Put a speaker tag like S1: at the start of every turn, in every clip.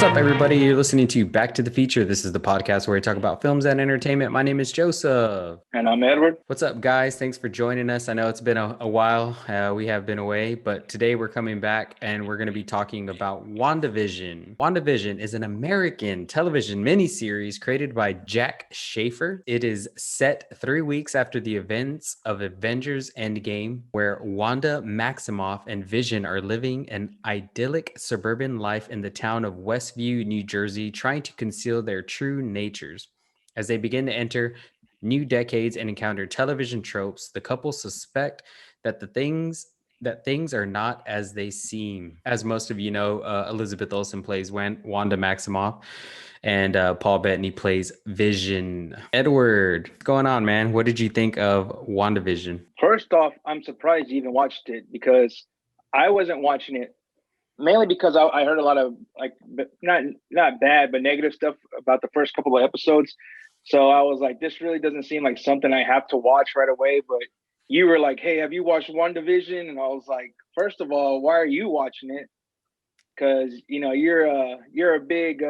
S1: up, everybody? You're listening to Back to the Future. This is the podcast where we talk about films and entertainment. My name is Joseph.
S2: And I'm Edward.
S1: What's up, guys? Thanks for joining us. I know it's been a while. We have been away, but today we're coming back and we're going to be talking about WandaVision. WandaVision is an American television miniseries created by Jack Schaefer. It is set 3 weeks after the events of Avengers Endgame, where Wanda Maximoff and Vision are living an idyllic suburban life in the town of Westview, New Jersey, trying to conceal their true natures. As they begin to enter new decades and encounter television tropes, the couple suspect that things are not as they seem. As most of you know, Elizabeth Olsen plays Wanda Maximoff, and Paul Bettany plays Vision. Edward, what's going on, man? What did you think of WandaVision?
S2: First off, I'm surprised you even watched it because I wasn't watching it mainly because I heard a lot of not bad but negative stuff about the first couple of episodes. So I was like, this really doesn't seem like something I have to watch right away. But you were like, hey, have you watched WandaVision? And I was like, first of all, why are you watching it? Because you're a big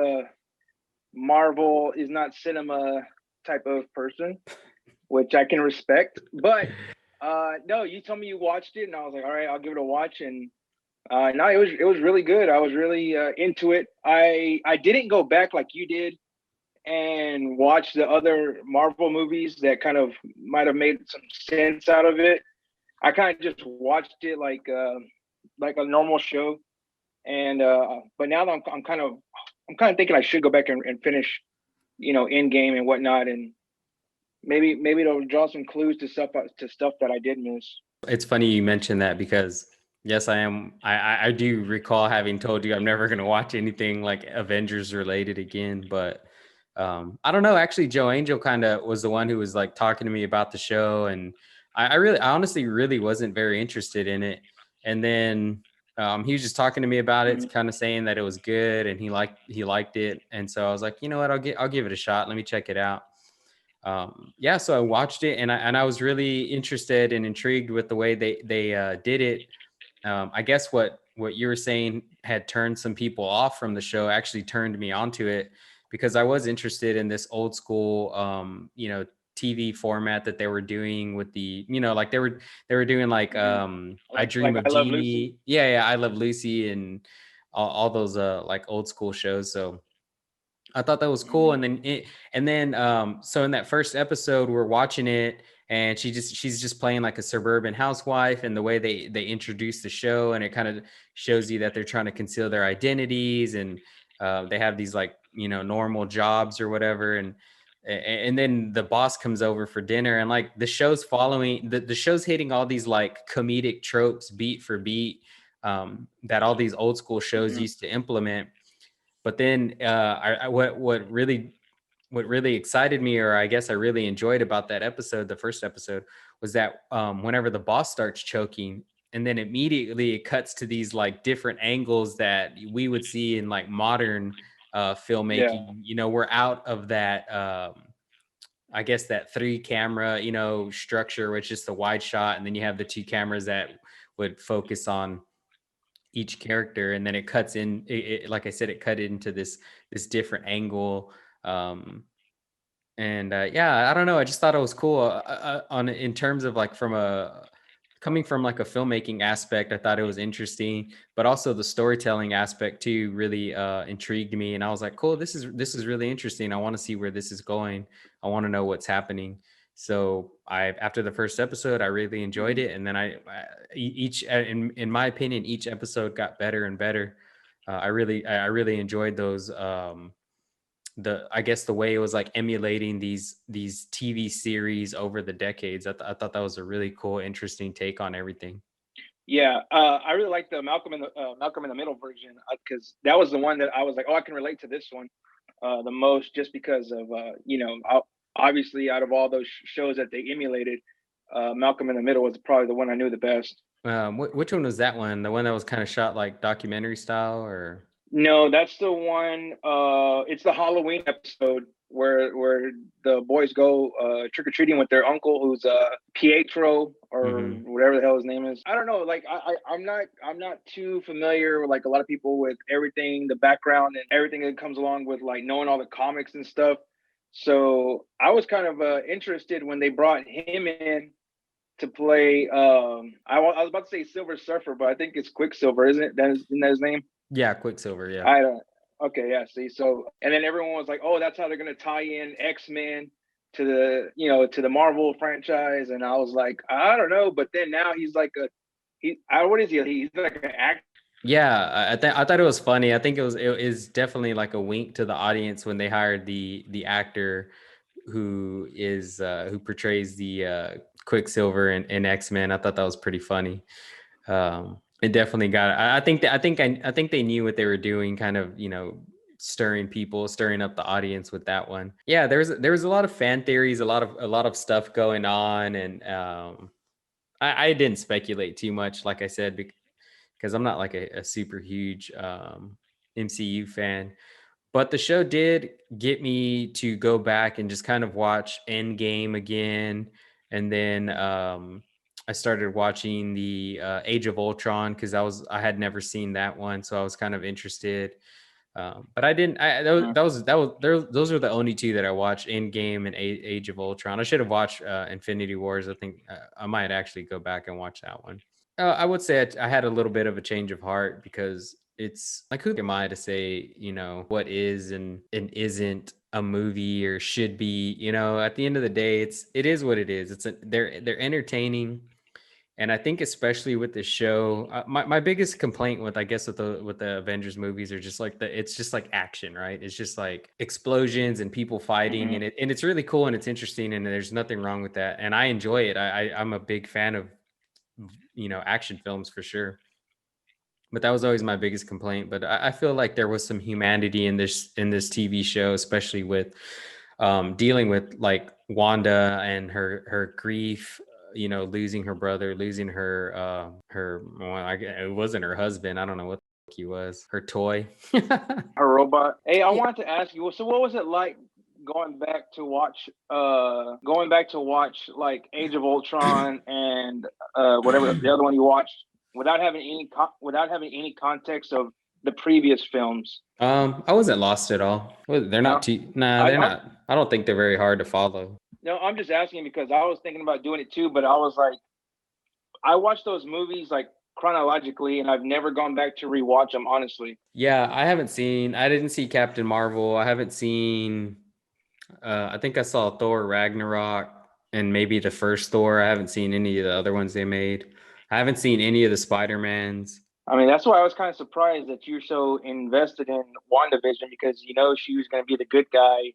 S2: Marvel is not cinema type of person, which I can respect. But no, you told me you watched it, and I was like, all right, I'll give it a watch. And no, it was really good. I was really into it. I didn't go back like you did and watch the other Marvel movies that kind of might have made some sense out of it. I kind of just watched it like a normal show. And but now that I'm kind of thinking I should go back and finish, Endgame and whatnot, and maybe it'll draw some clues to stuff that I did miss.
S1: It's funny you mentioned that because yes, I am. I do recall having told you I'm never going to watch anything like Avengers related again, but I don't know. Actually, Joe Angel kind of was the one who was like talking to me about the show, and I honestly really wasn't very interested in it. And then he was just talking to me about it, kind of saying that it was good and he liked it. And so I was like, you know what, I'll give it a shot. Let me check it out. Yeah, so I watched it and I was really interested and intrigued with the way they did it. I guess what you were saying had turned some people off from the show actually turned me onto it, because I was interested in this old school, TV format that they were doing with the, like they were doing like I Dream of Jeannie. Yeah, I Love Lucy and all those like old school shows. So I thought that was cool. And then so in that first episode, we're watching it and she's just playing like a suburban housewife, and the way they introduce the show, and it kind of shows you that they're trying to conceal their identities, and they have these like, normal jobs or whatever. And then the boss comes over for dinner, and like the show's following the show's hitting all these like comedic tropes beat for beat that all these old school shows used to implement. But then what really excited me, or I guess I really enjoyed about that episode, the first episode, was that whenever the boss starts choking, and then immediately it cuts to these like different angles that we would see in like modern filmmaking. Yeah. We're out of that, I guess that 3 camera, structure, which is the wide shot. And then you have the 2 cameras that would focus on each character. And then it cuts in, like I said, it cut into this different angle. Yeah, I don't know. I just thought it was cool in terms of like coming from like a filmmaking aspect. I thought it was interesting, but also the storytelling aspect too really intrigued me. And I was like, cool, this is really interesting. I want to see where this is going. I want to know what's happening. So after the first episode, I really enjoyed it. And then in my opinion, each episode got better and better. I really enjoyed those, I guess the way it was like emulating these TV series over the decades. I thought that was a really cool, interesting take on everything.
S2: Yeah, I really like the Malcolm in the Middle version, because that was the one that I was like, oh, I can relate to this one the most, just because of obviously out of all those shows that they emulated, Malcolm in the Middle was probably the one I knew the best.
S1: Which one was that one? The one that was kind of shot like documentary style, or?
S2: No, that's the one. It's the Halloween episode where the boys go trick or treating with their uncle, who's Pietro or whatever the hell his name is. I don't know. Like I'm not too familiar with, like, a lot of people with everything, the background and everything that comes along with, like, knowing all the comics and stuff. So I was kind of interested when they brought him in to play. I was about to say Silver Surfer, but I think it's Quicksilver, isn't it? Isn't that his name?
S1: Yeah, Quicksilver. Yeah.
S2: I don't. Okay, yeah. See, so and then everyone was like, "Oh, that's how they're gonna tie in X-Men to the Marvel franchise," and I was like, I don't know. But then now he's like what is he? He's like an actor.
S1: Yeah, I thought it was funny. I think it is definitely like a wink to the audience when they hired the actor who portrays the Quicksilver in X-Men. I thought that was pretty funny. It definitely got. I think they knew what they were doing, kind of, stirring up the audience with that one. Yeah, there was a lot of fan theories, a lot of stuff going on, and I didn't speculate too much, like I said, because I'm not like a super huge MCU fan. But the show did get me to go back and just kind of watch Endgame again. And then I started watching the Age of Ultron because I had never seen that one. So I was kind of interested. But I didn't. Those are the only two that I watched: Endgame and Age of Ultron. I should have watched Infinity Wars. I think I might actually go back and watch that one. I would say I had a little bit of a change of heart because it's like, who am I to say, what is and isn't a movie or should be, at the end of the day, it is what it is. They're entertaining. And I think especially with this show, my biggest complaint with, I guess, with the Avengers movies are just like it's just like action, right? It's just like explosions and people fighting, and it's really cool and it's interesting, and there's nothing wrong with that. And I enjoy it. I'm a big fan of, action films for sure. But that was always my biggest complaint. But I feel like there was some humanity in this TV show, especially with dealing with, like, Wanda and her grief, losing her brother, losing her it wasn't her husband. I don't know what he was. Her toy,
S2: her robot. Hey, I wanted to ask you. So, what was it like going back to watch like Age of Ultron and whatever the other one you watched, without having any context of the previous films?
S1: I wasn't lost at all. They're not too. Nah, they're not. I don't think they're very hard to follow.
S2: No, I'm just asking because I was thinking about doing it too, but I was like, I watched those movies like chronologically, and I've never gone back to rewatch them, honestly.
S1: Yeah, I didn't see Captain Marvel. I haven't seen. I think I saw Thor Ragnarok and maybe the first Thor. I haven't seen any of the other ones they made. I haven't seen any of the Spider-Mans.
S2: I mean, that's why I was kind of surprised that you're so invested in WandaVision, because she was going to be the good guy,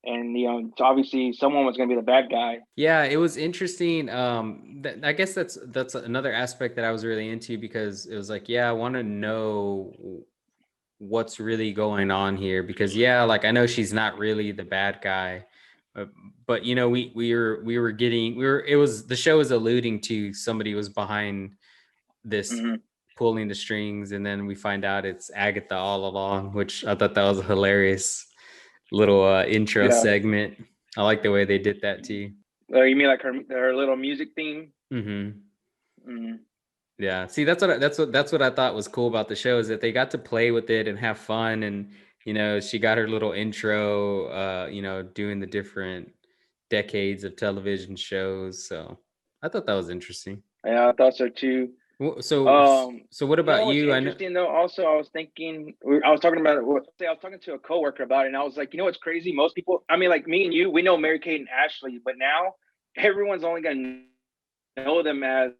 S2: and obviously someone was going to be the bad guy.
S1: Yeah, it was interesting. I guess that's another aspect that I was really into, because it was like, yeah, I want to know what's really going on here, because like, I know she's not really the bad guy, but the show was alluding to somebody was behind this, pulling the strings, and then we find out it's Agatha all along, which I thought that was a hilarious little intro segment. I like the way they did that too.
S2: You mean like her little music theme?
S1: Yeah. See, that's what I thought was cool about the show, is that they got to play with it and have fun, and she got her little intro, doing the different decades of television shows. So I thought that was interesting.
S2: Yeah, I thought so too.
S1: So what about you?
S2: Interesting though. Also, I was talking to a coworker about it, and I was like, what's crazy? Most people, I mean, like me and you, we know Mary-Kate and Ashley, but now everyone's only gonna know them as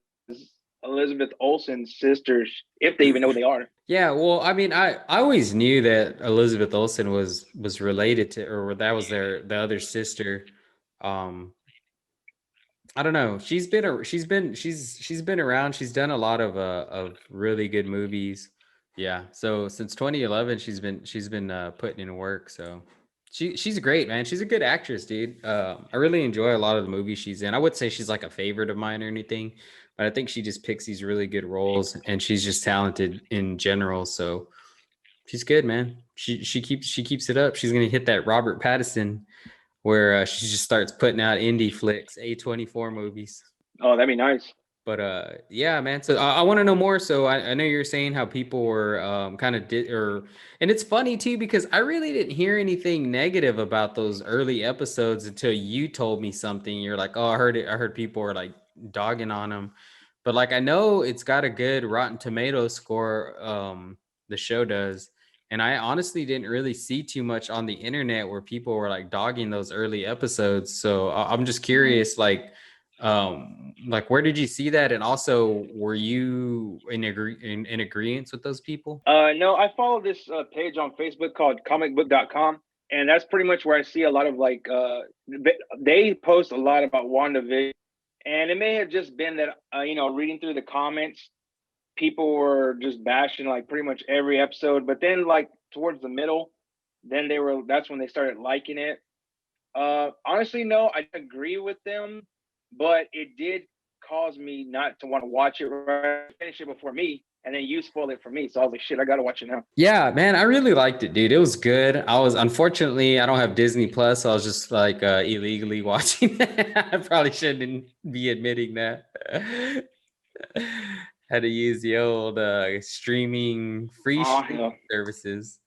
S2: Elizabeth Olsen's sisters, if they even know who they are.
S1: Yeah, well, I mean, I always knew that Elizabeth Olsen was related to, or that was the other sister. I don't know. She's been around. She's done a lot of really good movies. Yeah. So since 2011, she's been putting in work. So she's great, man. She's a good actress, dude. I really enjoy a lot of the movies she's in. I would say she's like a favorite of mine or anything, but I think she just picks these really good roles, and she's just talented in general. So She's good, man. She keeps it up. She's gonna hit that Robert Pattinson where she just starts putting out indie flicks, A24 movies.
S2: Oh, that'd be nice.
S1: But yeah, man. So I want to know more. So I know you're saying how people were kind of and it's funny too because I really didn't hear anything negative about those early episodes until you told me something. You're like, oh, I heard it. I heard people were like dogging on them, but like I know it's got a good Rotten Tomatoes score. The show does, and I honestly didn't really see too much on the internet where people were like dogging those early episodes. So I'm just curious, like where did you see that, and also were you in agreement with those people?
S2: No, I follow this page on Facebook called comicbook.com, and that's pretty much where I see a lot of like they post a lot about WandaVision, and it may have just been that reading through the comments, people were just bashing like pretty much every episode, but then like towards the middle, then that's when they started liking it. Honestly, no, I agree with them, but it did cause me not to want to watch it, right, finish it before me, and then you spoiled it for me. So I was like, shit, I gotta watch it now.
S1: Yeah, man, I really liked it, dude. It was good. Unfortunately, I don't have Disney Plus, so I was just like illegally watching it. I probably shouldn't be admitting that. Had to use the old streaming free streaming services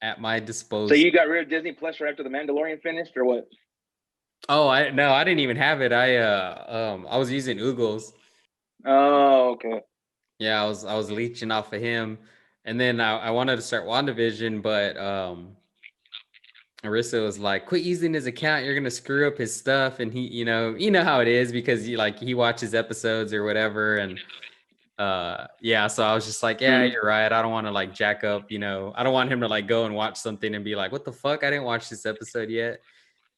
S1: at my disposal.
S2: So you got rid of Disney Plus right after the Mandalorian finished, or what?
S1: Oh, I didn't even have it. I was using Oogles.
S2: Oh, okay.
S1: Yeah, I was leeching off of him, and then I wanted to start WandaVision, but Arissa was like, "Quit using his account. You're gonna screw up his stuff." And he, you know how it is because he watches episodes or whatever, and yeah. So I was just like, "Yeah, you're right. I don't want to like jack up. I don't want him to like go and watch something and be like, what the fuck? I didn't watch this episode yet."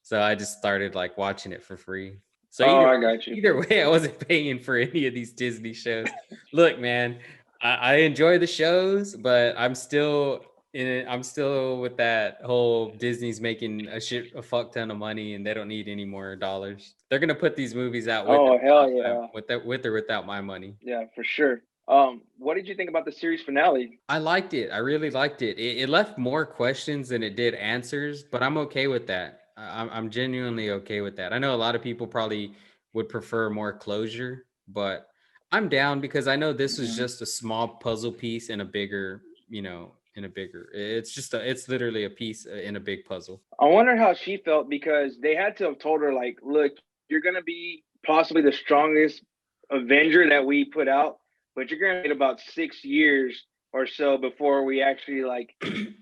S1: So I just started like watching it for free. So
S2: I got you.
S1: Either way, I wasn't paying for any of these Disney shows. Look, man, I enjoy the shows, but I'm still in it. I'm still with that whole Disney's making a fuck ton of money, and they don't need any more dollars. They're gonna put these movies out
S2: hell yeah,
S1: with or without my money.
S2: Yeah, for sure. What did you think about the series finale?
S1: I liked it. I really liked it. It left more questions than it did answers, but I'm okay with that. I'm genuinely okay with that. I know a lot of people probably would prefer more closure, but I'm down because I know this was just a small puzzle piece in a bigger, it's literally a piece in a big puzzle.
S2: I wonder how she felt because they had to have told her like, look, you're going to be possibly the strongest Avenger that we put out, but you're going to get about 6 years or so before we actually like, do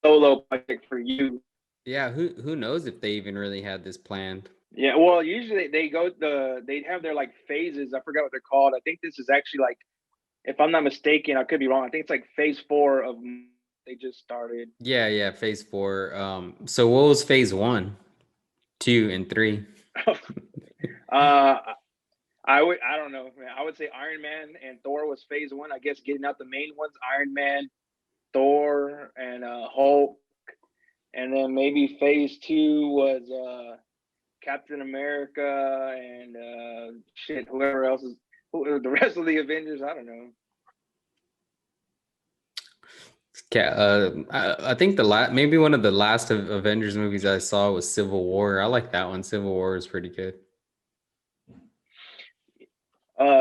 S2: solo project for you.
S1: Yeah, who knows if they even really had this planned.
S2: Yeah, well, usually they have their like phases. I forgot what they're called. I think this is actually like, if I'm not mistaken, I could be wrong. I think it's like phase 4 of they just started.
S1: Yeah, phase 4. So what was phase 1, 2, and 3?
S2: I don't know, man. I would say Iron Man and Thor was phase 1. I guess getting out the main ones, Iron Man, Thor, and Hulk. And then maybe phase 2 was Captain America and whoever else is the rest of the Avengers. I don't know.
S1: I think maybe one of the last Avengers movies I saw was Civil War. I like that one. Civil War is pretty good.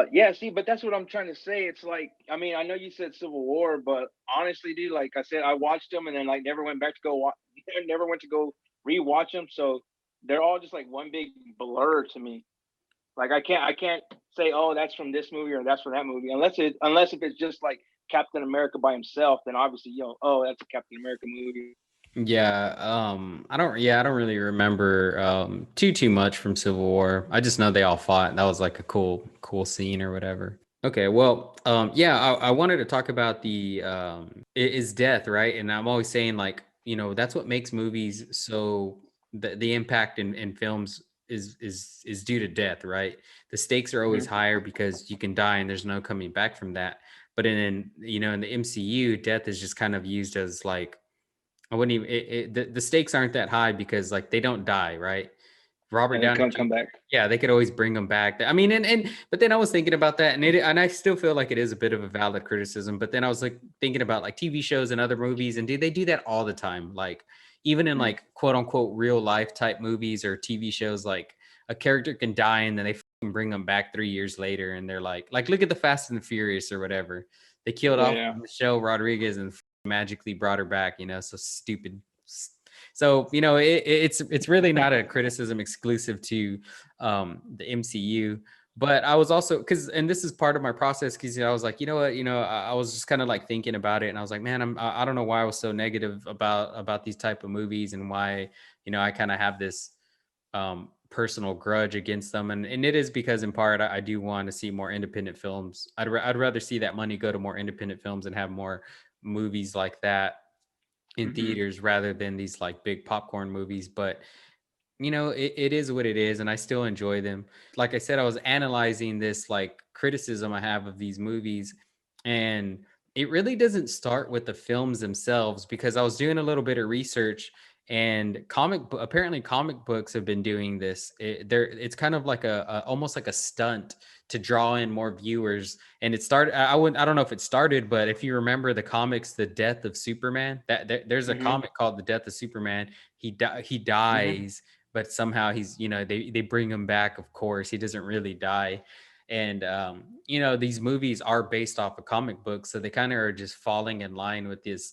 S2: Yeah, see, but that's what I'm trying to say. It's like, I mean, I know you said Civil War, but honestly, dude, like I said, I watched them and then like never went back to never went to go rewatch them. So they're all just like one big blur to me. Like I can't say, oh, that's from this movie or that's from that movie, unless if it's just like Captain America by himself, then obviously, oh, that's a Captain America movie.
S1: Yeah, I don't really remember too much from Civil War. I just know they all fought. That was like a cool scene or whatever. Okay, well, yeah, I wanted to talk about the is death, right? And I'm always saying like, that's what makes movies so the impact in films is due to death, right? The stakes are always higher because you can die and there's no coming back from that. But in the MCU, death is just kind of used as like, I wouldn't even the stakes aren't that high because like they don't die, right? Robert
S2: and then
S1: Downey
S2: come
S1: Jr.
S2: back.
S1: Yeah, they could always bring him back. I mean, and but then I was thinking about that, and I still feel like it is a bit of a valid criticism. But then I was like thinking about like TV shows and other movies, and do they do that all the time? Like even in like quote unquote real life type movies or TV shows, like a character can die and then they bring them back 3 years later, and they're like look at the Fast and the Furious or whatever. They killed off Michelle Rodriguez and magically brought her back. So stupid. So it's really not a criticism exclusive to the MCU. But I was also and this is part of my process, because I was like, you know what, I was just kind of like thinking about it, and I was like, man, I don't know why I was so negative about these type of movies, and why I kind of have this personal grudge against them, and it is because in part I do want to see more independent films. I'd rather see that money go to more independent films and have more movies like that in theaters rather than these like big popcorn movies. But it is what it is, and I still enjoy them. Like I said, I was analyzing this like criticism I have of these movies, and it really doesn't start with the films themselves, because I was doing a little bit of research, and apparently comic books have been doing this. It's kind of like a almost like a stunt to draw in more viewers. And it started, I don't know if it started, but if you remember the comics, The Death of Superman, there's a comic called The Death of Superman. He dies, but somehow he's, they bring him back. Of course, he doesn't really die. And these movies are based off of comic books, so they kind of are just falling in line with this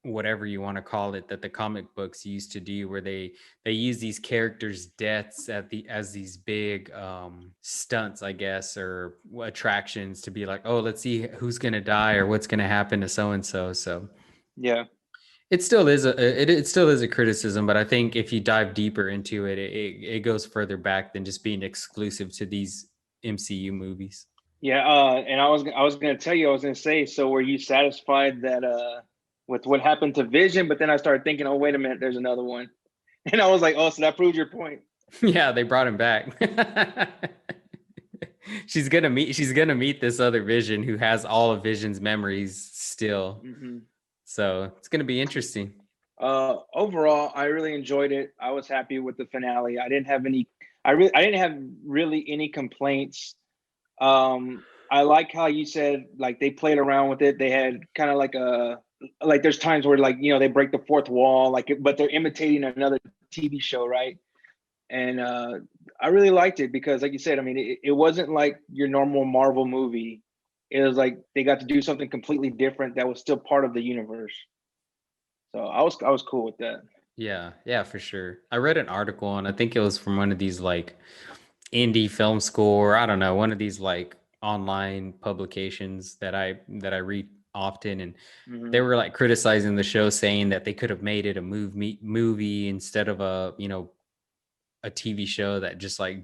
S1: whatever you want to call it, that the comic books used to do, where they use these characters' deaths as these big stunts, I guess, or attractions, to be like, oh, let's see who's gonna die or what's gonna happen to so and so. So
S2: Yeah.
S1: it still is it still is a criticism, but I think if you dive deeper into it, it goes further back than just being exclusive to these MCU movies.
S2: Yeah, and I was gonna tell you, I was gonna say, so were you satisfied that with what happened to Vision? But then I started thinking, oh wait a minute, there's another one, and I was like, oh, so that proves your point.
S1: Yeah, they brought him back. She's gonna meet this other Vision who has all of Vision's memories still. So it's gonna be interesting.
S2: Overall, I really enjoyed it. I was happy with the finale. I didn't have really any complaints. I like how you said like they played around with it. They had kind of like there's times where like they break the fourth wall, but they're imitating another TV show, right? And I really liked it because, like you said, I mean, it wasn't like your normal Marvel movie. It was like they got to do something completely different that was still part of the universe. So I was cool with that.
S1: Yeah, for sure. I read an article, and I think it was from one of these like indie film school, or I don't know, one of these like online publications that I read often, and they were like criticizing the show, saying that they could have made it a movie instead of a TV show that just like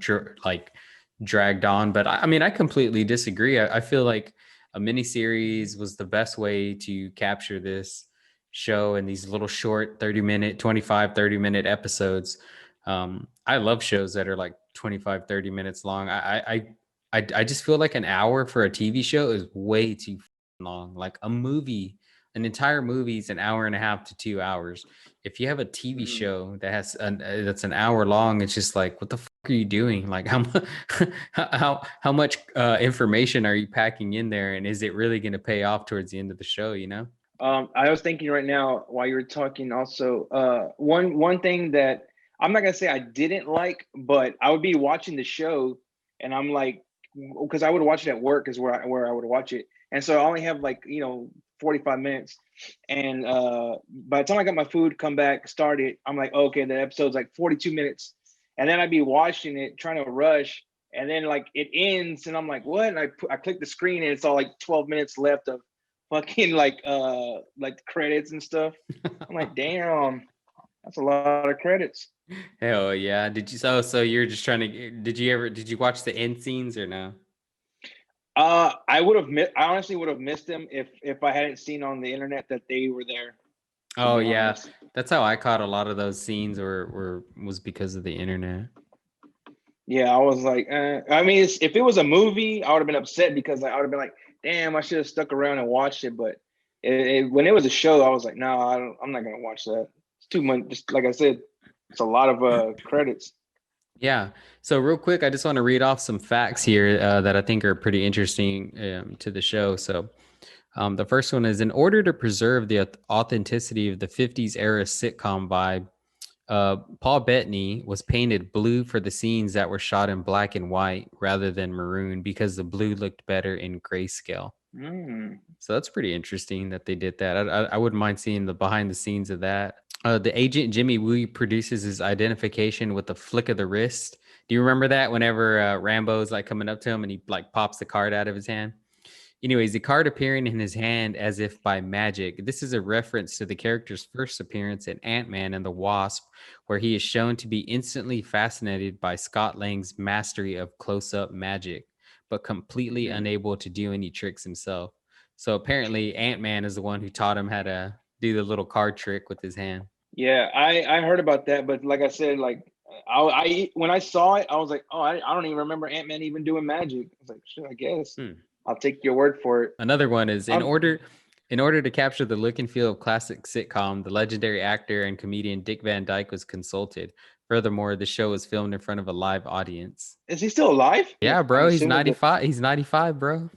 S1: dragged on. But I mean, I completely disagree. I feel like a miniseries was the best way to capture this show in these little short 30-minute episodes. I love shows that are like 25-30 minutes long. I just feel like an hour for a TV show is way too long. Like an entire movie is an hour and a half to 2 hours. If you have a TV show that has that's an hour long, it's just like, what the fuck are you doing? Like how much information are you packing in there, and is it really going to pay off towards the end of the show?
S2: I was thinking right now while you were talking also, one thing that I'm not gonna say I didn't like, but I would be watching the show and I'm like, because I would watch it at work is where I would watch it. And so I only have like, 45 minutes. And by the time I got my food, come back, started, I'm like, okay, the episode's like 42 minutes. And then I'd be watching it, trying to rush. And then like it ends and I'm like, what? And I click the screen and it's all like 12 minutes left of fucking like credits and stuff. I'm like, damn, that's a lot of credits.
S1: Hell yeah. Did you so you're just trying to did you watch the end scenes or no?
S2: I honestly would have missed them if I hadn't seen on the internet that they were there.
S1: Oh yeah. That's how I caught a lot of those scenes was because of the internet.
S2: Yeah, I was like, I mean, if it was a movie, I would have been upset because I would have been like, damn, I should have stuck around and watched it. But when it was a show, I was like, no, I'm not gonna watch that. It's too much. Just like I said, it's a lot of credits.
S1: Yeah. So real quick, I just want to read off some facts here that I think are pretty interesting to the show. So the first one is, in order to preserve the authenticity of the 50s era sitcom vibe, Paul Bettany was painted blue for the scenes that were shot in black and white rather than maroon because the blue looked better in grayscale.
S2: Mm.
S1: So that's pretty interesting that they did that. I wouldn't mind seeing the behind the scenes of that. The agent Jimmy Woo produces his identification with a flick of the wrist. Do you remember that? Whenever Rambo's like coming up to him and he like pops the card out of his hand. Anyways, the card appearing in his hand as if by magic. This is a reference to the character's first appearance in Ant-Man and the Wasp, where he is shown to be instantly fascinated by Scott Lang's mastery of close-up magic, but completely
S2: Mm.
S1: unable to do any tricks himself. So apparently Ant-Man is the one who taught him how to do the little card trick with his hand.
S2: Yeah, I heard about that, but like I said, like I when I saw it, I was like, oh, I don't even remember Ant-Man even doing magic. I was like, shit, I guess I'll take your word for it.
S1: Another one is,
S2: Um,
S1: in order to capture the look and feel of classic sitcom, the legendary actor and comedian Dick Van Dyke was consulted. Furthermore, the show was filmed in front of a live audience.
S2: is he still alive?
S1: Yeah,
S2: I'm
S1: bro, he's
S2: assuming that.
S1: 95. He's 95, bro.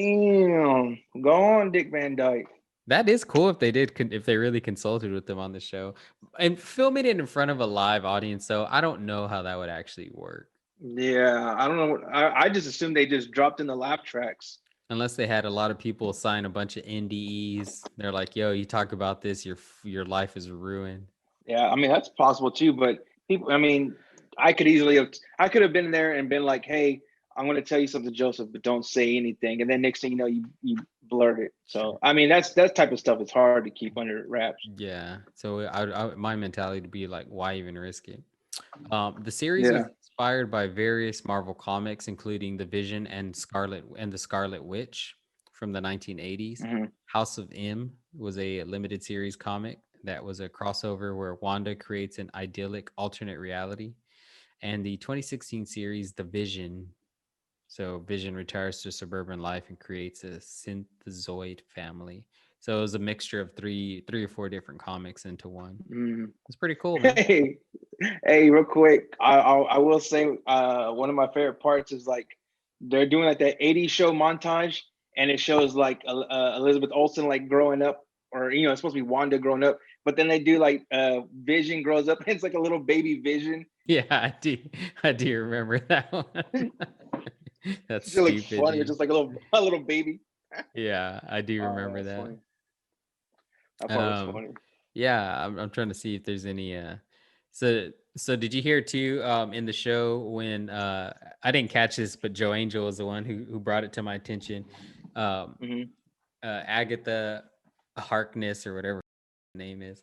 S2: Damn, go on, Dick Van Dyke.
S1: That is cool if they did if they really consulted with them on the show. And filming it in front of a live audience, though, I don't know how that would actually work.
S2: Yeah, I don't know. I just assumed they just dropped in the laugh tracks.
S1: Unless they had a lot of people sign a bunch of NDEs. They're like, "Yo, you talk about this, your life is ruined."
S2: Yeah, I mean that's possible too. But people, I mean, I could have been there and been like, "Hey, I'm going to tell you something, Joseph, but don't say anything." And then next thing you know, you blurt it. So I mean, that type of stuff is hard to keep under wraps.
S1: Yeah. So my mentality to be like, why even risk it? The series was
S2: Yeah.
S1: inspired by various Marvel comics, including the Vision and the Scarlet Witch from the 1980s.
S2: Mm-hmm.
S1: House of M was a limited series comic that was a crossover where Wanda creates an idyllic alternate reality. And the 2016 series, The Vision. So Vision retires to suburban life and creates a synthezoid family. So it was a mixture of three or four different comics into one.
S2: Mm.
S1: It's pretty cool, man.
S2: Hey, real quick, I will say one of my favorite parts is like they're doing like that '80s show montage, and it shows like Elizabeth Olsen like growing up, or it's supposed to be Wanda growing up, but then they do like Vision grows up, and it's like a little baby Vision.
S1: Yeah, I do remember that one. That's
S2: It's really
S1: stupid,
S2: funny. It's
S1: dude.
S2: just like a little baby.
S1: Yeah, I do
S2: Oh,
S1: remember
S2: that's
S1: that.
S2: funny. That part was funny.
S1: Yeah, I'm trying to see if there's any so did you hear too in the show when I didn't catch this, but Joe Angel was the one who brought it to my attention. Um
S2: Mm-hmm.
S1: Agatha Harkness or whatever her name is.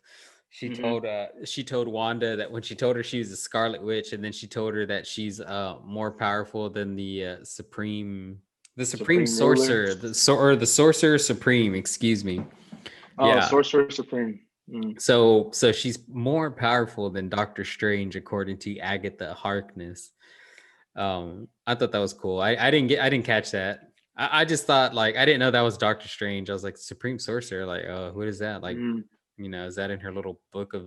S2: Mm-hmm.
S1: She told Wanda that when she told her she was a Scarlet Witch, and then she told her that she's more powerful than the Supreme
S2: Supreme Ruler.
S1: Sorcerer, the Sorcerer Supreme, excuse me.
S2: Oh,
S1: Yeah.
S2: Sorcerer Supreme. Mm.
S1: So she's more powerful than Doctor Strange, according to Agatha Harkness. I thought that was cool. I didn't catch that. I just thought like I didn't know that was Doctor Strange. I was like Supreme Sorcerer, like what is that? Like,
S2: Mm.
S1: is that in her little book of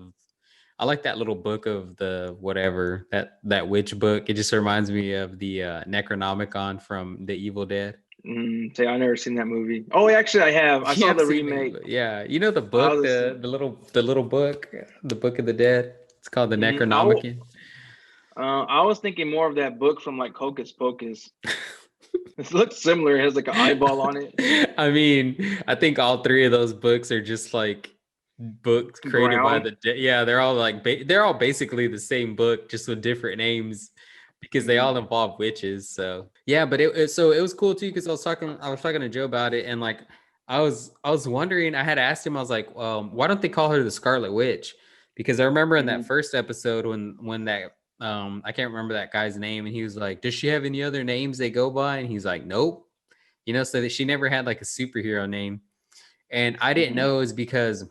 S1: I like that little book of the whatever that witch book. It just reminds me of the Necronomicon from The Evil Dead.
S2: Say, I never seen that movie. Oh, actually, I have. I
S1: You
S2: saw
S1: have
S2: the
S1: seen it,
S2: remake.
S1: but yeah. You know the
S2: I
S1: book,
S2: was,
S1: the little book, the Book of the Dead. It's called the
S2: mhm.
S1: Necronomicon.
S2: I was thinking more of that book from like Hocus Pocus. It looks similar. It has like an eyeball on it.
S1: I mean, I think all three of those books are just like books created by
S2: Brown.
S1: the yeah, they're all like they're all basically the same book, just with different names because they all involve witches. So yeah, but it was cool too because I was talking to Joe about it, and like I was wondering, I had asked him, I was like, why don't they call her the Scarlet Witch? Because I remember in that
S2: Mm-hmm.
S1: first episode when that I can't remember that guy's name, and he was like, does she have any other names they go by? And he's like, nope. So that she never had like a superhero name. And I didn't
S2: Mm-hmm.
S1: know it was because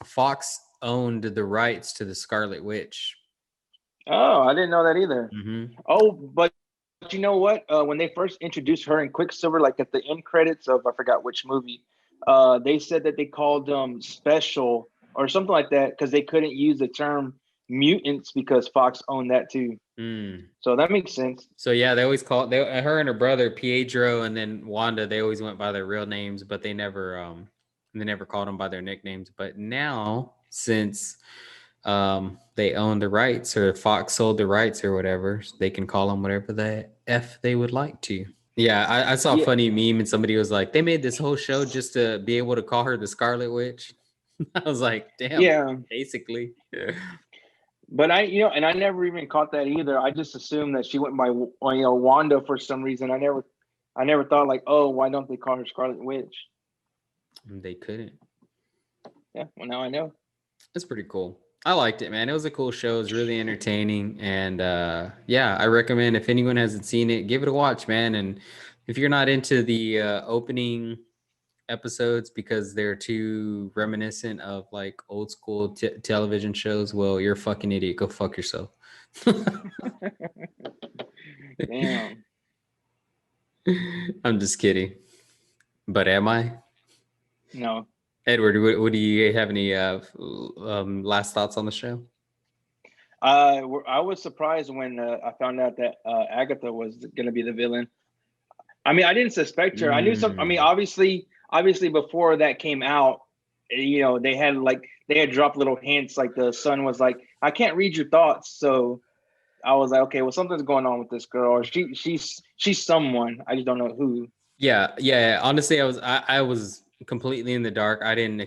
S1: Fox owned the rights to the Scarlet Witch.
S2: Oh, I didn't know that either.
S1: Mm-hmm.
S2: Oh, but you know what? When they first introduced her in Quicksilver, like at the end credits of I forgot which movie, they said that they called them special or something like that because they couldn't use the term mutants because Fox owned that too. So that makes sense.
S1: So yeah, they always call her and her brother Pietro, and then Wanda. They always went by their real names, but they never called them by their nicknames. But now, since they own the rights, or Fox sold the rights or whatever, they can call them whatever the F they would like to. Yeah, I saw a funny meme and somebody was like, they made this whole show just to be able to call her the Scarlet Witch. I was like, damn, yeah, basically. Yeah.
S2: But I never even caught that either. I just assumed that she went by, Wanda for some reason. I never thought like, oh, why don't they call her Scarlet Witch?
S1: They couldn't.
S2: Yeah, well, now I know.
S1: That's pretty cool. I liked it, man. It was a cool show. It was really entertaining. And yeah, I recommend if anyone hasn't seen it, give it a watch, man. And if you're not into the opening episodes because they're too reminiscent of like old school television shows, well, you're a fucking idiot. Go fuck yourself.
S2: Damn.
S1: I'm just kidding. But am I?
S2: No.
S1: Edward, what do you have any last thoughts on the show?
S2: I was surprised when I found out that Agatha was going to be the villain. I mean, I didn't suspect her. I knew some. I mean, obviously, before that came out, they had dropped little hints. Like the son was like, "I can't read your thoughts," so I was like, "Okay, well, something's going on with this girl. Or she's someone. I just don't know who."
S1: Yeah. Honestly, I was completely in the dark. I didn't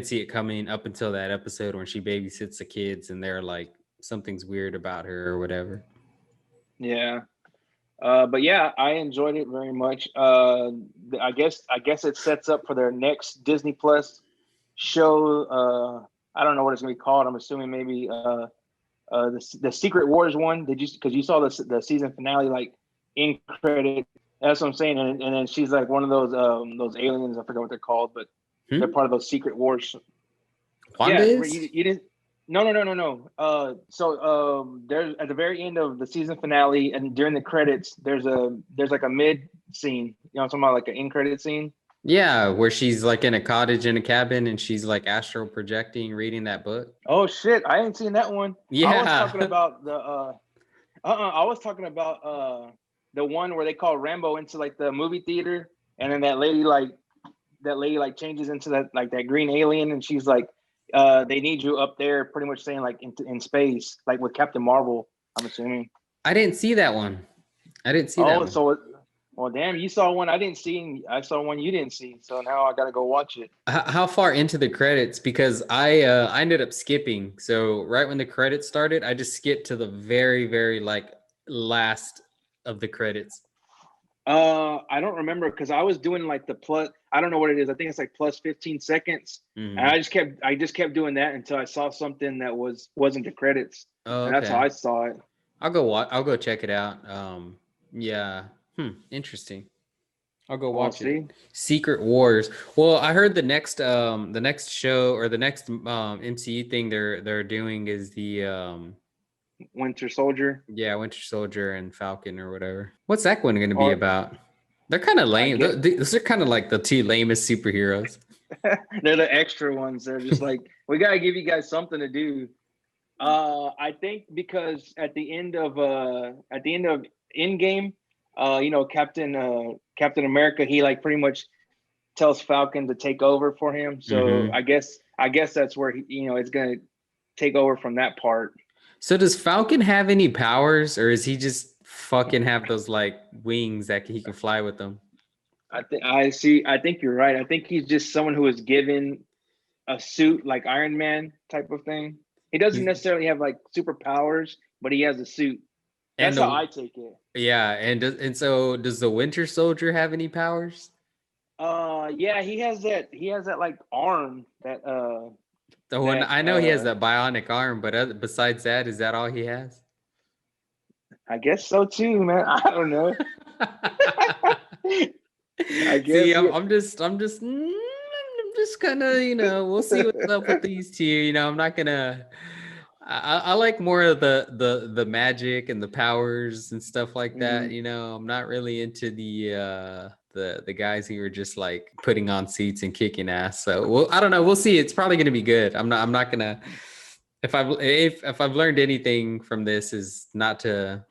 S1: see it coming up until that episode when she babysits the kids and they're like, something's weird about her or whatever.
S2: Yeah. But yeah, I enjoyed it very much. I guess it sets up for their next Disney Plus show. I don't know what it's gonna be called. I'm assuming maybe the Secret Wars one. Because you saw the season finale like in credit. That's what I'm saying. And then she's like one of those aliens. I forgot what they're called, but they're part of those Secret Wars.
S1: Wanda is?
S2: You didn't. No. So there's at the very end of the season finale and during the credits, there's like a mid scene. I'm talking about like an in credit scene.
S1: Yeah, where she's like in a cottage in a cabin and she's like astral projecting, reading that book.
S2: Oh shit, I ain't seen that one.
S1: Yeah,
S2: I was talking about I was talking about the one where they call Rambo into like the movie theater, and then that lady changes into that green alien, and she's like, they need you up there, pretty much saying like in space, like with Captain Marvel, I'm assuming.
S1: I didn't see that one.
S2: So well, damn, you saw one I didn't see. I saw one you didn't see, so now I gotta go watch it.
S1: How far into the credits? Because I ended up skipping. So right when the credits started, I just skipped to the very, very like last of the credits.
S2: I don't remember because I was doing like the plus. I don't know what it is. I think it's like plus 15 seconds, and I just kept doing that until I saw something that wasn't the credits.
S1: Oh, okay.
S2: And that's how I saw it.
S1: I'll go check it out. Yeah. Interesting. I'll go watch it. Secret Wars. Well, I heard the next show or the next MCU thing they're doing is the
S2: Winter Soldier.
S1: Yeah, Winter Soldier and Falcon or whatever. What's that one going to be about? They're kind of lame. Those are kind of like the two lamest superheroes.
S2: They're the extra ones. They're just like, we got to give you guys something to do. I think because at the end of Endgame, Captain America, he like pretty much tells Falcon to take over for him. So I guess that's where it's gonna take over from that part.
S1: So does Falcon have any powers, or is he just fucking have those like wings that he can fly with them?
S2: I think you're right. I think he's just someone who is given a suit like Iron Man type of thing. He doesn't necessarily have like superpowers, but he has a suit. That's how I take it.
S1: Yeah, and so does the Winter Soldier have any powers?
S2: Yeah, he has that like arm that
S1: the one I know he has that bionic arm, but besides that, is that all he has?
S2: I guess so too, man. I don't know.
S1: I guess. See, I'm just kind of, we'll see what's up with these two. I'm not gonna. I like more of the magic and the powers and stuff like that. I'm not really into the guys who are just like putting on seats and kicking ass. So I don't know. We'll see. It's probably gonna be good. I'm not gonna If I've learned anything from this is not to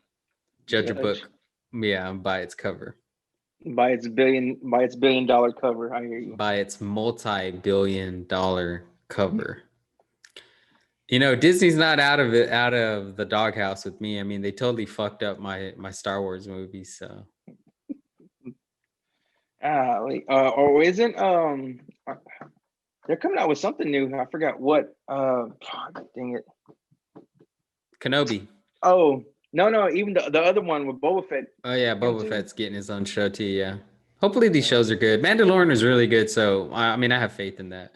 S1: judge a
S2: Judge
S1: book, yeah, by its cover,
S2: by its $1 billion cover. I hear you.
S1: by its multi-billion-dollar cover. Disney's not out of the doghouse with me. I mean, they totally fucked up my Star Wars movies. So
S2: Or isn't they're coming out with something new. I forgot what. Dang it.
S1: Kenobi.
S2: Oh no, even the other one with Boba Fett.
S1: Oh yeah, Boba Fett's getting his own show too. Yeah, hopefully these shows are good. Mandalorian is really good, so I mean I have faith in that.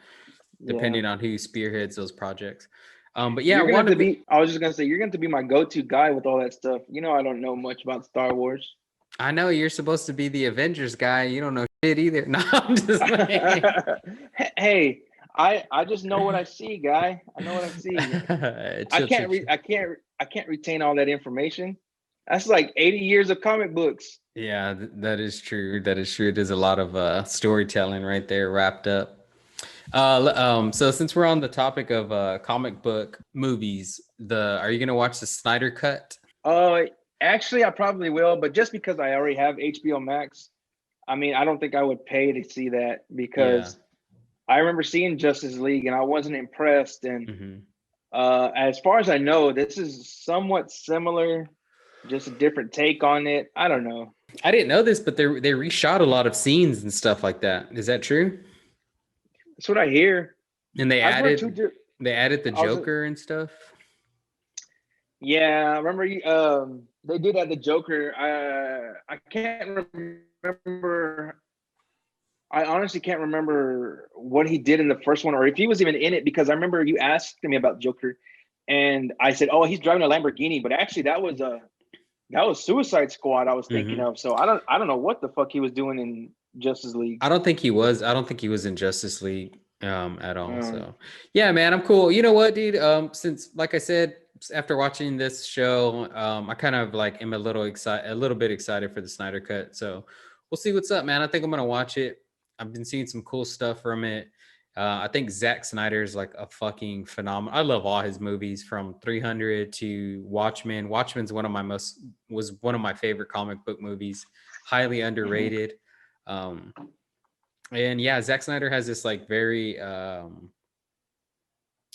S2: Yeah.
S1: Depending on who spearheads those projects. But yeah,
S2: You're gonna
S1: one
S2: have to
S1: of
S2: be. I was just gonna say you're gonna have to be my go-to guy with all that stuff. I don't know much about Star Wars.
S1: I know you're supposed to be the Avengers guy. You don't know shit either. No, I'm just like,
S2: Hey, I just know what I see, guy. I know what I see.
S1: chill, chill, chill.
S2: I can't retain all that information. That's like 80 years of comic books.
S1: Yeah, that is true. That is true. There's a lot of storytelling right there wrapped up. So since we're on the topic of comic book movies, are you gonna watch the Snyder Cut?
S2: Actually, I probably will, but just because I already have HBO Max, I mean, I don't think I would pay to see that because I remember seeing Justice League and I wasn't impressed. And as far as I know, this is somewhat similar, just a different take on it. I don't know.
S1: I didn't know this, but they reshot a lot of scenes and stuff like that. Is that true?
S2: That's what I hear.
S1: And they added the Joker and stuff.
S2: Yeah, I remember they did add the Joker. I can't remember. I honestly can't remember what he did in the first one or if he was even in it, because I remember you asked me about Joker and I said, "Oh, he's driving a Lamborghini," but actually that was Suicide Squad I was thinking of. So I don't know what the fuck he was doing in Justice League.
S1: I don't think he was in Justice League at all. So yeah, man, I'm cool. You know what, dude? Since like I said, after watching this show, I kind of like am a little bit excited for the Snyder Cut. So we'll see what's up, man. I think I'm gonna watch it. I've been seeing some cool stuff from it. I think Zack Snyder is like a fucking phenomenal. I love all his movies from 300 to Watchmen. Watchmen's was one of my favorite comic book movies. Highly underrated. And yeah, Zack Snyder has this like very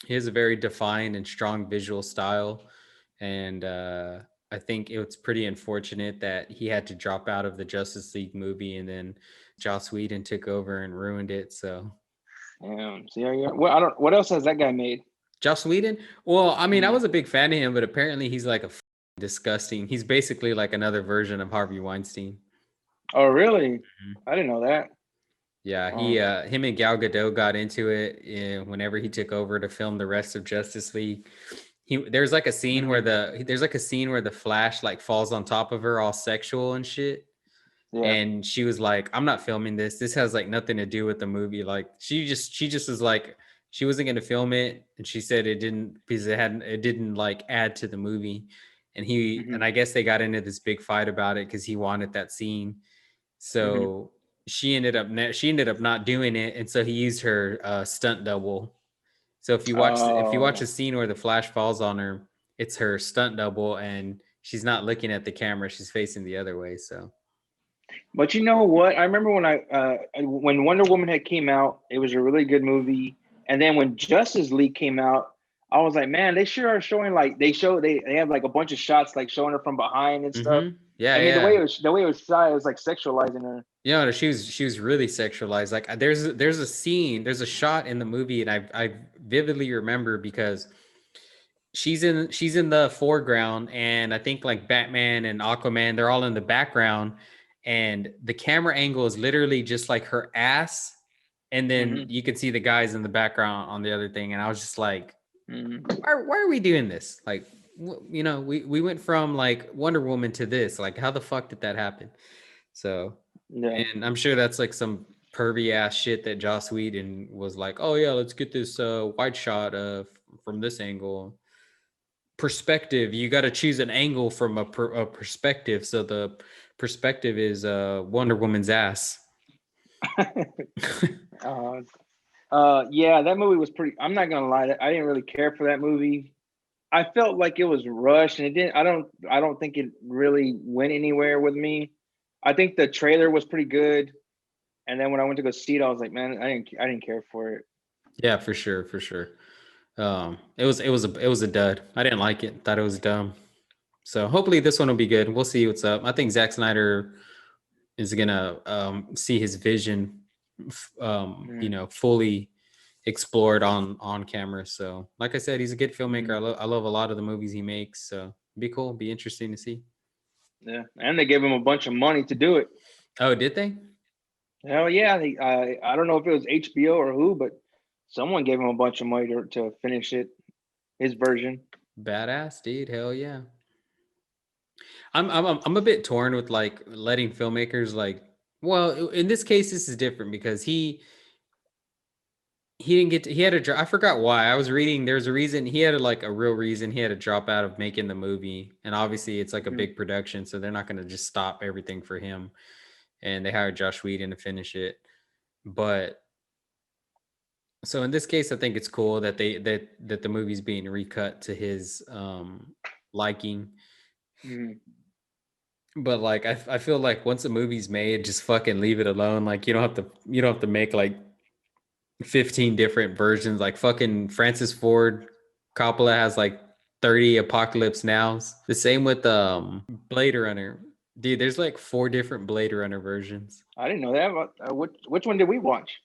S1: he has a very defined and strong visual style. And I think it's pretty unfortunate that he had to drop out of the Justice League movie and then Joss Whedon took over and ruined it. So
S2: yeah. What else has that guy made?
S1: Joss Whedon? Well, I mean, I was a big fan of him, but apparently he's like disgusting. He's basically like another version of Harvey Weinstein.
S2: Oh, really? I didn't know that.
S1: Yeah, him and Gal Gadot got into it whenever he took over to film the rest of Justice League. There's like a scene where the Flash like falls on top of her all sexual and shit. Yeah. And she was like, "I'm not filming this. This has like nothing to do with the movie." Like she just was like she wasn't going to film it, and she said it didn't because it didn't like add to the movie. And and I guess they got into this big fight about it because he wanted that scene. So she ended up not doing it, and so he used her stunt double. So if you watch a scene where the Flash falls on her, it's her stunt double, and she's not looking at the camera; she's facing the other way. So,
S2: but you know what? I remember when Wonder Woman had came out, it was a really good movie. And then when Justice League came out, I was like, man, they sure are showing like they have like a bunch of shots like showing her from behind and stuff.
S1: Yeah,
S2: I mean, the way it was shot, it was like sexualizing her.
S1: Yeah, no, she was really sexualized. Like there's a shot in the movie, and I vividly remember because she's in the foreground, and I think like Batman and Aquaman, they're all in the background, and the camera angle is literally just like her ass, and then you can see the guys in the background on the other thing, and I was just like, why are we doing this? Like, you know, we went from like Wonder Woman to this. Like, how the fuck did that happen? So, and I'm sure that's like some pervy ass shit that Joss Whedon was like, oh yeah, let's get this wide shot from this angle. Perspective, you got to choose an angle from a perspective. So the perspective is Wonder Woman's ass.
S2: Yeah, that movie was pretty. I'm not gonna lie, I didn't really care for that movie. I felt like it was rushed, and it didn't. I don't think it really went anywhere with me. I think the trailer was pretty good, and then when I went to go see it, I was like, man, I didn't care for it.
S1: Yeah, for sure, for sure. It was a dud. I didn't like it. Thought it was dumb. So hopefully this one will be good. We'll see what's up. I think Zack Snyder is gonna see his vision, you
S2: Mm,
S1: know, fully explored on camera. So, like I said, he's a good filmmaker.
S2: mm,
S1: I love a lot of the movies he makes. So, be cool, be interesting to see.
S2: yeah, and they gave him a bunch of money to do it.
S1: Oh, did they?
S2: Hell yeah, I don't know if it was HBO or who, but someone gave him a bunch of money to finish it, his version.
S1: Badass, dude. Hell yeah. I'm a bit torn with like letting filmmakers like. Well, in this case, this is different because he didn't get to, he had a I forgot why. I was reading there's a reason he had like a real reason he had to drop out of making the movie. And obviously it's like a
S2: Mm-hmm.
S1: big production, so they're not going to just stop everything for him. And they hired Josh Whedon to finish it. But so in this case I think it's cool that that the movie's being recut to his liking.
S2: Mm-hmm.
S1: But like I feel like once a movie's made, just fucking leave it alone. Like you don't have to make like 15 different versions. Like fucking Francis Ford Coppola has like 30 Apocalypse Nows. The same with Blade Runner. Dude, there's like 4 different Blade Runner versions.
S2: I didn't know that. Which one did we watch?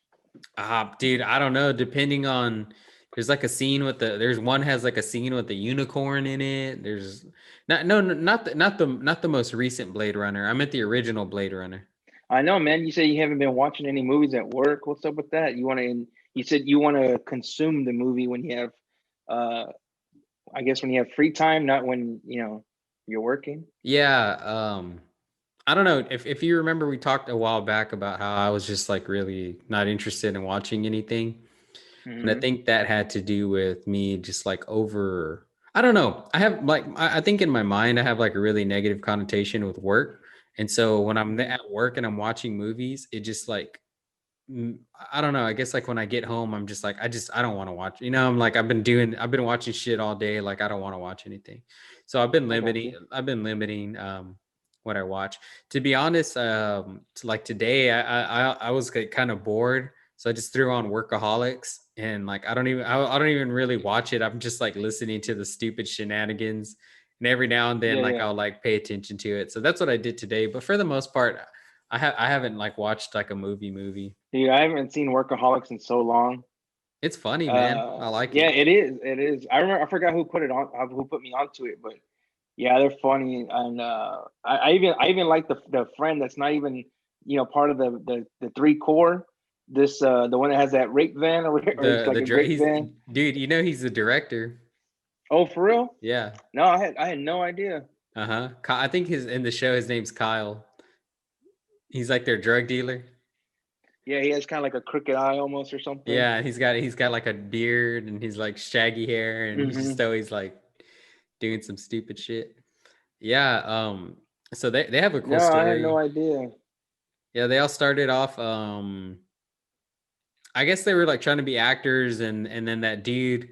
S1: Dude, I don't know. Depending on there's like a scene with there's one has like a scene with the unicorn in it. There's not no no, not the most recent Blade Runner. I meant the original Blade Runner.
S2: I know, man. You say you haven't been watching any movies at work. What's up with that? You said you want to consume the movie when you have, uh, I guess when you have free time, not when you're working.
S1: Yeah, I don't know if you remember we talked a while back about how I was just like really not interested in watching anything. And I
S2: Mm-hmm.
S1: think that had to do with me just like over I don't know. I have like I think in my mind I have like a really negative connotation with work. And so when I'm
S2: Mm-hmm.
S1: at work and I'm watching movies, it just like I don't know. I guess like when I get home, I'm just like, I don't want to watch. You know, I'm like, I've been watching shit all day. Like, I don't want to watch anything. So
S2: I got you.
S1: I've been limiting what I watch. To be honest, like today, I was like kind of bored, so I just threw on Workaholics, and like I don't even really watch it. I'm just like listening to the stupid shenanigans, and every now and then,
S2: Yeah,
S1: like
S2: yeah.
S1: I'll like pay attention to it. So that's what I did today. But for the most part, I haven't like watched like a movie.
S2: Dude, I haven't seen Workaholics in so long.
S1: It's funny, man. I like
S2: Yeah,
S1: it.
S2: it is. It is. I remember. I forgot who put it on. Who put me onto it, but yeah, they're funny. And I even like the friend that's not even part of the three core. This the one that has that rape van or it's like a rape
S1: He's
S2: van.
S1: dude, you know he's the director.
S2: Oh, for real?
S1: Yeah.
S2: No, I had no idea.
S1: Uh-huh. I think his in the show his name's Kyle. He's like their drug dealer.
S2: Yeah, he has kind of like a crooked eye almost or something.
S1: Yeah, he's got like a beard and he's like shaggy hair and he's just
S2: Mm-hmm.
S1: always like doing some stupid shit. Yeah, so they have a cool
S2: No, I had no
S1: story.
S2: idea.
S1: Yeah, they all started off I guess they were like trying to be actors and then that dude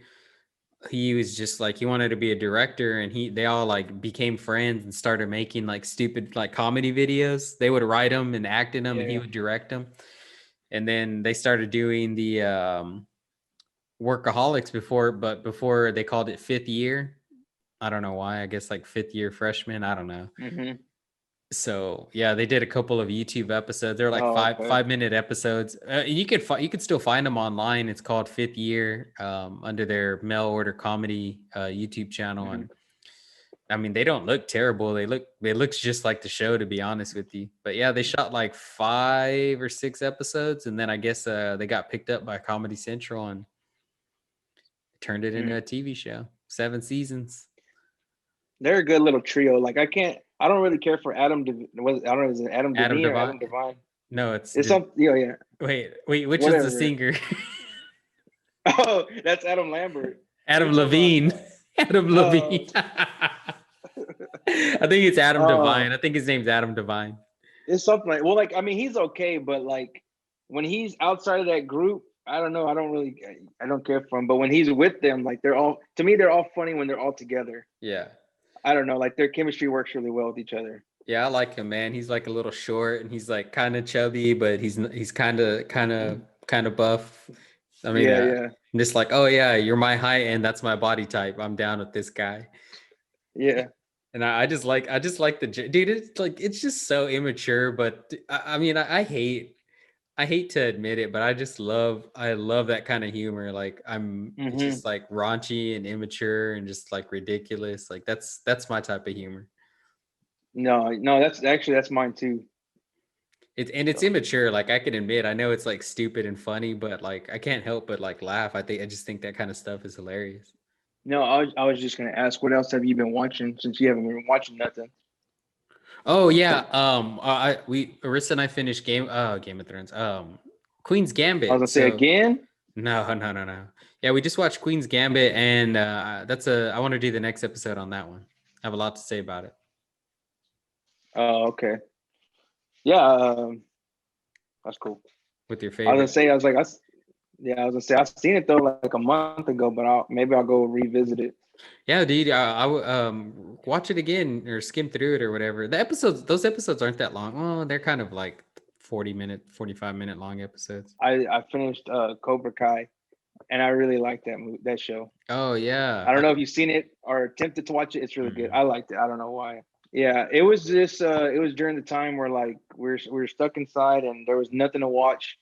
S1: he was just like he wanted to be a director and they all like became friends and started making like stupid like comedy videos. They would write them and act in them
S2: Yeah,
S1: and he
S2: yeah.
S1: would direct them. And then they started doing the Workaholics before they called it Fifth Year. I don't know why. I guess like fifth year freshman. I don't know.
S2: Mm-hmm.
S1: So yeah, they did a couple of YouTube episodes. They're like
S2: Oh, okay.
S1: 5 minute episodes. You could still find them online. It's called Fifth Year under their mail order comedy YouTube channel.
S2: Mm-hmm.
S1: And I mean, they don't look terrible. They looks just like the show, to be honest with you. But yeah, they shot like 5 or 6 episodes, and then I guess they got picked up by Comedy Central and turned it into
S2: Mm.
S1: a TV show. 7 seasons.
S2: They're a good little trio. Like I don't really care for Adam. I don't know, is it Adam
S1: Adam
S2: Devine or
S1: Devine.
S2: Adam Devine?
S1: No, it's
S2: It's some, yeah,
S1: wait, which is the
S2: whatever.
S1: singer?
S2: Oh, that's Adam Lambert.
S1: Adam
S2: You're talking
S1: Levine.
S2: about,
S1: Adam Levine. I think it's Adam
S2: uh,
S1: Devine. I think his name's Adam Devine.
S2: it's something like, well, like, I mean, he's okay, but like when he's outside of that group, I don't know. I don't care for him. But when he's with them, like to me, they're all funny when they're all together.
S1: Yeah.
S2: I don't know. Like their chemistry works really well with each other.
S1: Yeah, I like him, man. He's like a little short and he's like kind of chubby, but he's kind of buff. I mean,
S2: Yeah, yeah,
S1: I'm just like, oh yeah, you're my height and that's my body type. I'm down with this guy.
S2: yeah.
S1: And I just like dude. It's like it's just so immature, but I mean, I hate to admit it, but I love that kind of humor. Like it's
S2: Hmm.
S1: just like raunchy and immature and just like ridiculous. Like that's my type of humor.
S2: No, no, that's mine too.
S1: It's
S2: So
S1: immature. Like I can admit, I know it's like stupid and funny, but like I can't help but like laugh. I just think that kind of stuff is hilarious.
S2: no, I was just gonna ask, what else have you been watching since you haven't been watching nothing?
S1: Oh yeah, Arissa and I finished Game of Thrones. Queen's
S2: I was
S1: Gambit.
S2: gonna say
S1: So
S2: again.
S1: no, no, no, no. Yeah, we just watched Queen's Gambit, and I want to do the next episode on that one. I have a lot to say about it
S2: Oh, okay. Yeah, that's cool.
S1: with your
S2: I was gonna
S1: favorite.
S2: say, yeah, I was gonna say I've seen it though like a month ago, but maybe I'll go revisit it.
S1: Yeah, dude, I would watch it again or skim through it or whatever. Those episodes aren't that long. Oh, they're kind of like 40-minute, 45-minute long episodes.
S2: I finished Cobra Kai, and I really liked that show.
S1: Oh
S2: I
S1: yeah.
S2: don't know if you've seen it or attempted to watch it. It's really good.
S1: Mhm.
S2: I liked it. I don't know why. Yeah, it was just it was during the time where like we are stuck inside and there was nothing to watch.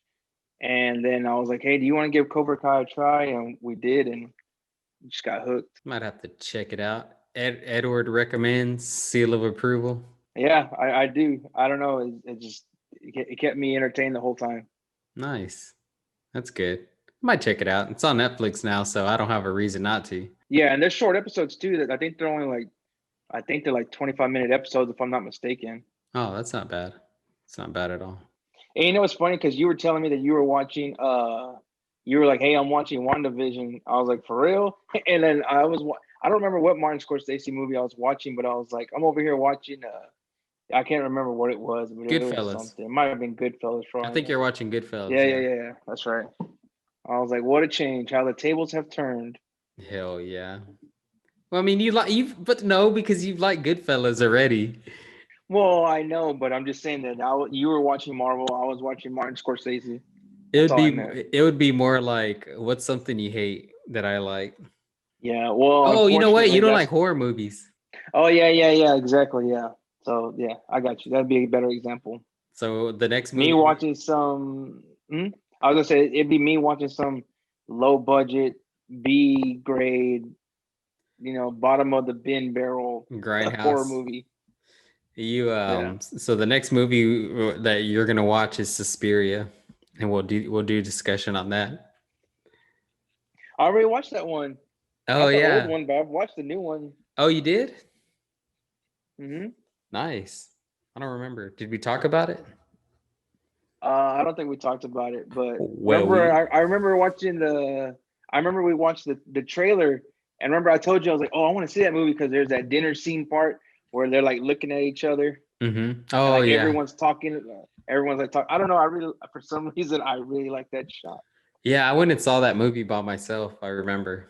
S2: And then I was like, hey, do you want to give Cobra Kai a try? And we did, and just got hooked.
S1: Might have to check it out. Edward recommends seal of approval.
S2: Yeah, I do. I don't know. It kept me entertained the whole time.
S1: Nice. That's good. Might check it out. It's on Netflix now, so I don't have a reason not to.
S2: Yeah, and there's short episodes too. That I think they're like 25-minute episodes if I'm not mistaken.
S1: Oh, that's not bad. It's not bad at all.
S2: And you know what's funny? Because you were telling me that you were watching. You were like, "Hey, I'm watching WandaVision." I was like, "For real?" And then I don't remember what Martin Scorsese movie I was watching, but I was like, "I'm over here watching." I can't remember what it was, but it was
S1: Goodfellas.
S2: something. It might have been Goodfellas for
S1: I
S2: all I
S1: think
S2: know.
S1: you're watching Goodfellas.
S2: Yeah, yeah,
S1: Yeah.
S2: yeah, yeah. That's right. I was like, "What a change! How the tables have turned."
S1: Hell yeah. Well, I mean, but no, because you've liked Goodfellas already.
S2: Well, I know, but I'm just saying that you were watching Marvel. I was watching Martin Scorsese.
S1: It
S2: That's
S1: would
S2: all I
S1: be
S2: meant.
S1: it would be more like what's something you hate that I like.
S2: Yeah. Well,
S1: Oh, you know what? You
S2: unfortunately,
S1: don't
S2: that's.
S1: like horror movies.
S2: Oh yeah, yeah, yeah. Exactly. Yeah. So yeah, I got you. That'd be a better example.
S1: So the next
S2: Me
S1: movie,
S2: watching some. I was gonna say it'd be me watching some low budget B grade, bottom of the bin barrel horror
S1: Grindhouse.
S2: movie.
S1: You
S2: Yeah.
S1: so the next movie that you're gonna watch is Suspiria, and we'll do discussion on that.
S2: I already watched that one.
S1: Oh
S2: Not the old
S1: yeah.
S2: one, but I've watched the new one.
S1: Oh, you did?
S2: Hmm.
S1: Nice. I don't remember. Did we talk about it?
S2: I don't think we talked about it, but
S1: Well,
S2: remember,
S1: we
S2: I remember watching the. I remember we watched the trailer, and remember I told you I was like, oh, I want to see that movie because there's that dinner scene part where they're like looking at each other and
S1: Oh
S2: like
S1: yeah.
S2: everyone's talking. Everyone's like talking. I don't know. I really, for some reason, I really like that shot.
S1: Yeah, I went and saw that movie by myself, I remember.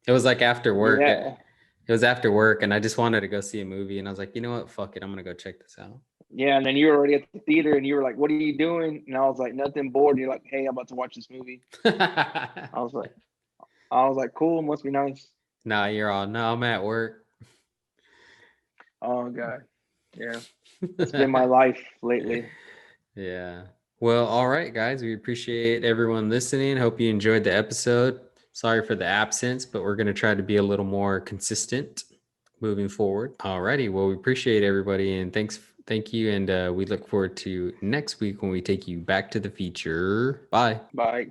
S1: It was like after work. It,
S2: Yeah,
S1: it was after work and I just wanted to go see a movie and I was like, you know what? Fuck it. I'm gonna go check this out.
S2: yeah. And then you were already at the theater, and you were like, "What are you doing?" And I was like, "Nothing, bored." And you're like, "Hey, I'm about to watch this movie." I was like, "Cool, must be nice."
S1: Nah, you're all no, I'm at work.
S2: Oh god, yeah. It's been my life lately.
S1: Yeah. Well, all right, guys. We appreciate everyone listening. Hope you enjoyed the episode. Sorry for the absence, but we're going to try to be a little more consistent moving forward. All righty. Well, we appreciate everybody and thank you. And we look forward to next week when we take you back to the future. Bye.
S2: Bye.